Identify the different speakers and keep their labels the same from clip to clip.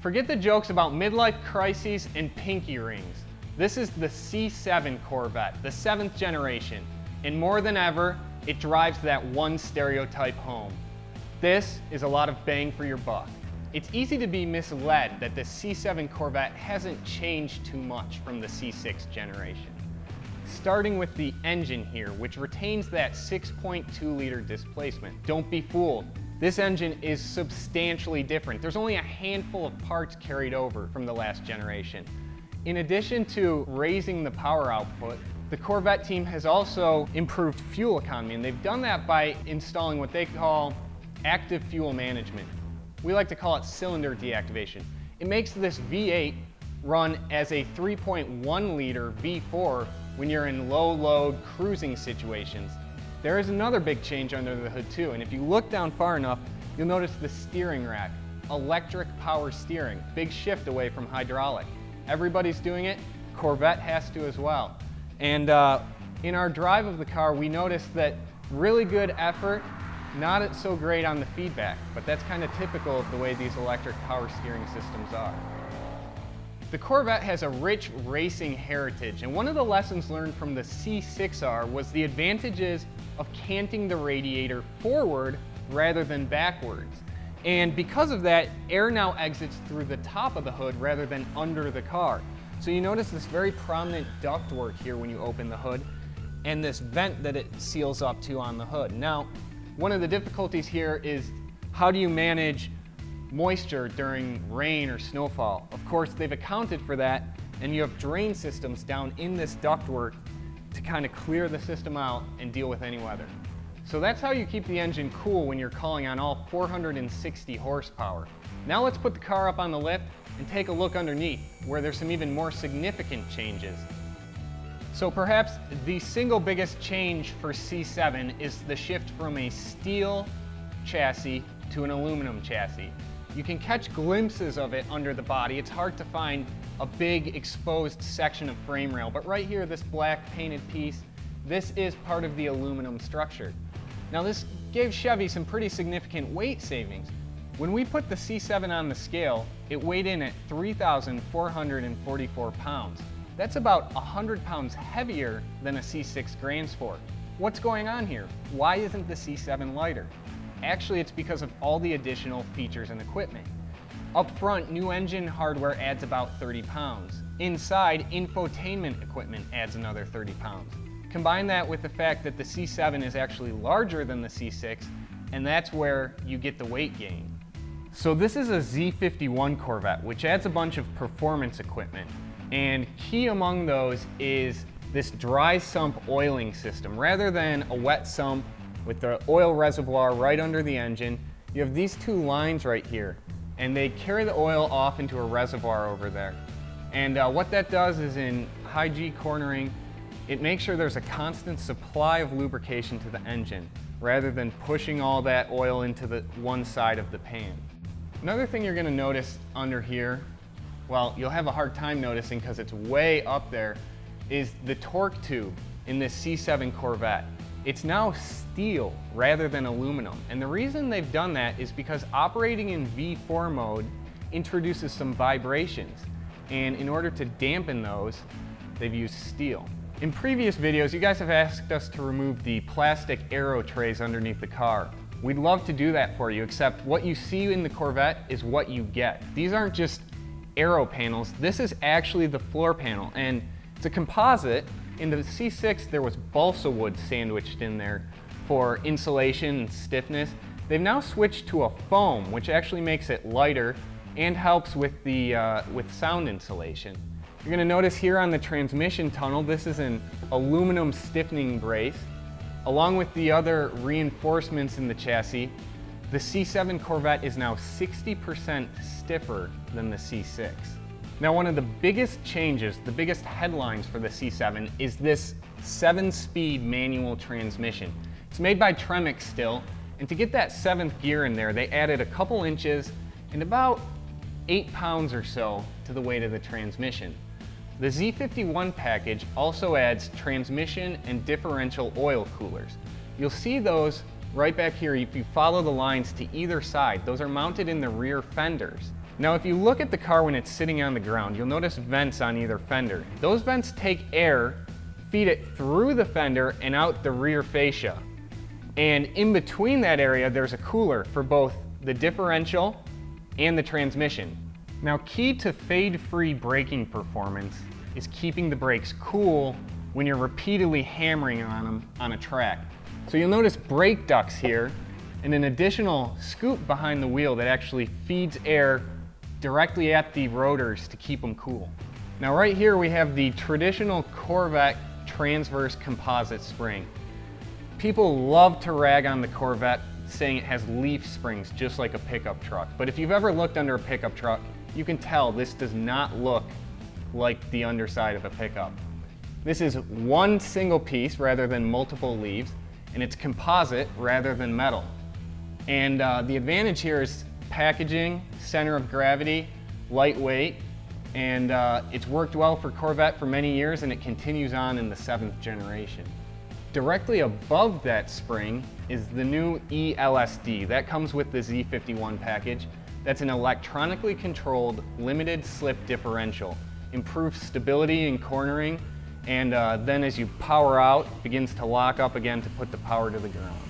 Speaker 1: Forget the jokes about midlife crises and pinky rings. This is the C7 Corvette, the 7th generation, and more than ever, it drives that one stereotype home. This is a lot of bang for your buck. It's easy to be misled that the C7 Corvette hasn't changed too much from the C6 generation. Starting with the engine here, which retains that 6.2 liter displacement. Don't be fooled. This engine is substantially different. There's only a handful of parts carried over from the last generation. In addition to raising the power output, the Corvette team has also improved fuel economy, and they've done that by installing what they call active fuel management. We like to call it cylinder deactivation. It makes this V8 run as a 3.1 liter V4 when you're in low load cruising situations. There is another big change under the hood too, and if you look down far enough, you'll notice the steering rack. Electric power steering, big shift away from hydraulic. Everybody's doing it, Corvette has to as well. And in our drive of the car, we noticed that really good effort, not so great on the feedback, but that's kind of typical of the way these electric power steering systems are. The Corvette has a rich racing heritage, and one of the lessons learned from the C6R was the advantages of canting the radiator forward rather than backwards. And because of that, air now exits through the top of the hood rather than under the car. So you notice this very prominent ductwork here when you open the hood, and this vent that it seals up to on the hood. Now, one of the difficulties here is how do you manage moisture during rain or snowfall? Of course, they've accounted for that, and you have drain systems down in this ductwork to kind of clear the system out and deal with any weather. So that's how you keep the engine cool when you're calling on all 460 horsepower. Now let's put the car up on the lift and take a look underneath, where there's some even more significant changes. So perhaps the single biggest change for C7 is the shift from a steel chassis to an aluminum chassis. You can catch glimpses of it under the body. It's hard to find a big exposed section of frame rail, but right here, this black painted piece, this is part of the aluminum structure. Now this gave Chevy some pretty significant weight savings. When we put the C7 on the scale, it weighed in at 3,444 pounds. That's about 100 pounds heavier than a C6 Grand Sport. What's going on here? Why isn't the C7 lighter? Actually, it's because of all the additional features and equipment. Up front, new engine hardware adds about 30 pounds. Inside, infotainment equipment adds another 30 pounds. Combine that with the fact that the C7 is actually larger than the C6, and that's where you get the weight gain. So this is a Z51 Corvette, which adds a bunch of performance equipment. And key among those is this dry sump oiling system. Rather than a wet sump with the oil reservoir right under the engine, you have these two lines right here, and they carry the oil off into a reservoir over there. And what that does is, in high G cornering, it makes sure there's a constant supply of lubrication to the engine, rather than pushing all that oil into the one side of the pan. Another thing you're going to notice under here, well, you'll have a hard time noticing because it's way up there, is the torque tube in this C7 Corvette. It's now steel rather than aluminum, and the reason they've done that is because operating in V4 mode introduces some vibrations, and in order to dampen those, they've used steel. In previous videos, you guys have asked us to remove the plastic aero trays underneath the car. We'd love to do that for you, except what you see in the Corvette is what you get. These aren't just aero panels, this is actually the floor panel, and it's a composite. In the C6, there was balsa wood sandwiched in there for insulation and stiffness. They've now switched to a foam, which actually makes it lighter and helps with sound insulation. You're going to notice here on the transmission tunnel, this is an aluminum stiffening brace. Along with the other reinforcements in the chassis, the C7 Corvette is now 60% stiffer than the C6. Now, one of the biggest changes, the biggest headlines for the C7 is this 7-speed manual transmission. It's made by Tremec still, and to get that 7th gear in there, they added a couple inches and about 8 pounds or so to the weight of the transmission. The Z51 package also adds transmission and differential oil coolers. You'll see those right back here if you follow the lines to either side. Those are mounted in the rear fenders. Now if you look at the car when it's sitting on the ground, you'll notice vents on either fender. Those vents take air, feed it through the fender and out the rear fascia. And in between that area, there's a cooler for both the differential and the transmission. Now, key to fade-free braking performance is keeping the brakes cool when you're repeatedly hammering on them on a track. So you'll notice brake ducts here and an additional scoop behind the wheel that actually feeds air directly at the rotors to keep them cool. Now right here we have the traditional Corvette transverse composite spring. People love to rag on the Corvette saying it has leaf springs just like a pickup truck. But if you've ever looked under a pickup truck, you can tell this does not look like the underside of a pickup. This is one single piece rather than multiple leaves, and it's composite rather than metal. And the advantage here is packaging, center of gravity, lightweight, and it's worked well for Corvette for many years, and it continues on in the 7th generation. Directly above that spring is the new eLSD. That comes with the Z51 package. That's an electronically controlled limited slip differential. Improves stability in cornering, and then as you power out, begins to lock up again to put the power to the ground.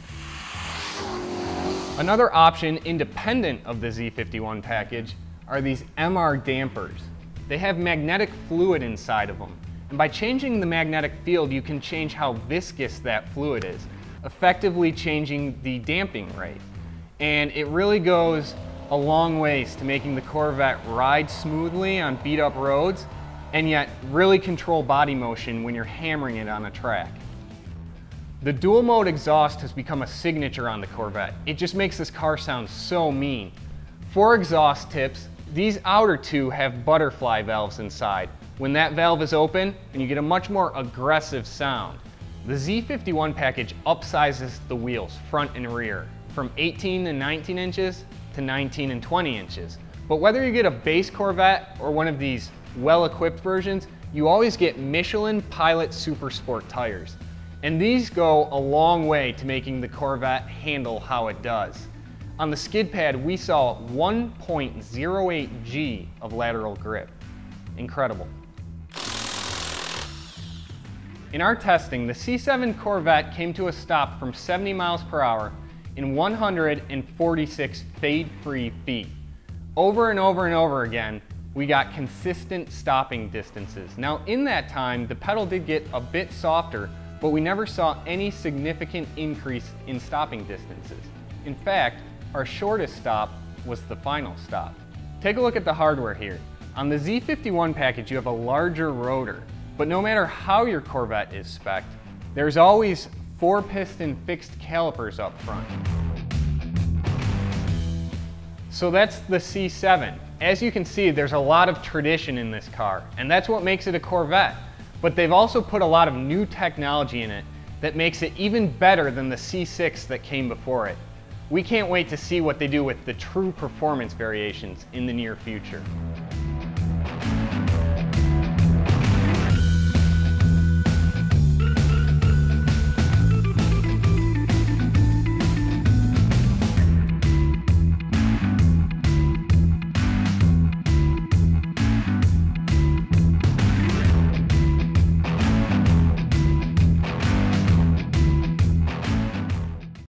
Speaker 1: Another option independent of the Z51 package are these MR dampers. They have magnetic fluid inside of them. And by changing the magnetic field, you can change how viscous that fluid is, effectively changing the damping rate. And it really goes a long ways to making the Corvette ride smoothly on beat up roads and yet really control body motion when you're hammering it on a track. The dual mode exhaust has become a signature on the Corvette. It just makes this car sound so mean. For exhaust tips, these outer two have butterfly valves inside. When that valve is open, and you get a much more aggressive sound. The Z51 package upsizes the wheels, front and rear, from 18 and 19 inches to 19 and 20 inches. But whether you get a base Corvette or one of these well-equipped versions, you always get Michelin Pilot Super Sport tires. And these go a long way to making the Corvette handle how it does. On the skid pad, we saw 1.08 G of lateral grip. Incredible. In our testing, the C7 Corvette came to a stop from 70 miles per hour in 146 fade-free feet. Over and over and over again, we got consistent stopping distances. Now in that time, the pedal did get a bit softer, but we never saw any significant increase in stopping distances. In fact, our shortest stop was the final stop. Take a look at the hardware here. On the Z51 package, you have a larger rotor, but no matter how your Corvette is spec'd, there's always 4-piston fixed calipers up front. So that's the C7. As you can see, there's a lot of tradition in this car, and that's what makes it a Corvette. But they've also put a lot of new technology in it that makes it even better than the C6 that came before it. We can't wait to see what they do with the true performance variations in the near future.